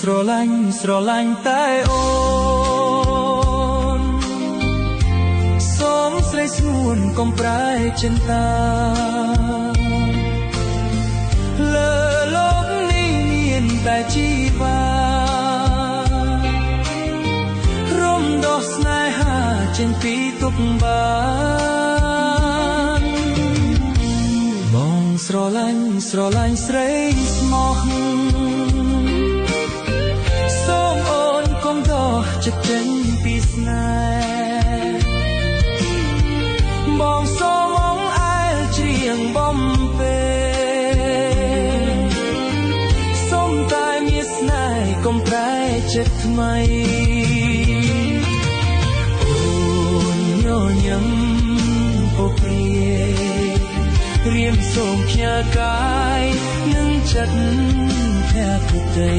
ស្រឡាញ់តែអូនសូមស្រីស្ងួនកុំប្រែចិន្តាលើលោកនេះមានតែជីវារំដោះស្នេហាចេញពីទុក្ខបានបងស្រឡាញ់ស្រីស្មោះសូមអូនកុំដោះចិត្តចេញពីស្នេហ៍បងសូមអងអែលច្រៀងបំពេសូមតែមានស្នេហ៍កុំប្រែចិត្តថ្មីអូនញញឹមពុកព្រារៀមសូមផ្ញើកាយនឹងចិត្តភក្តី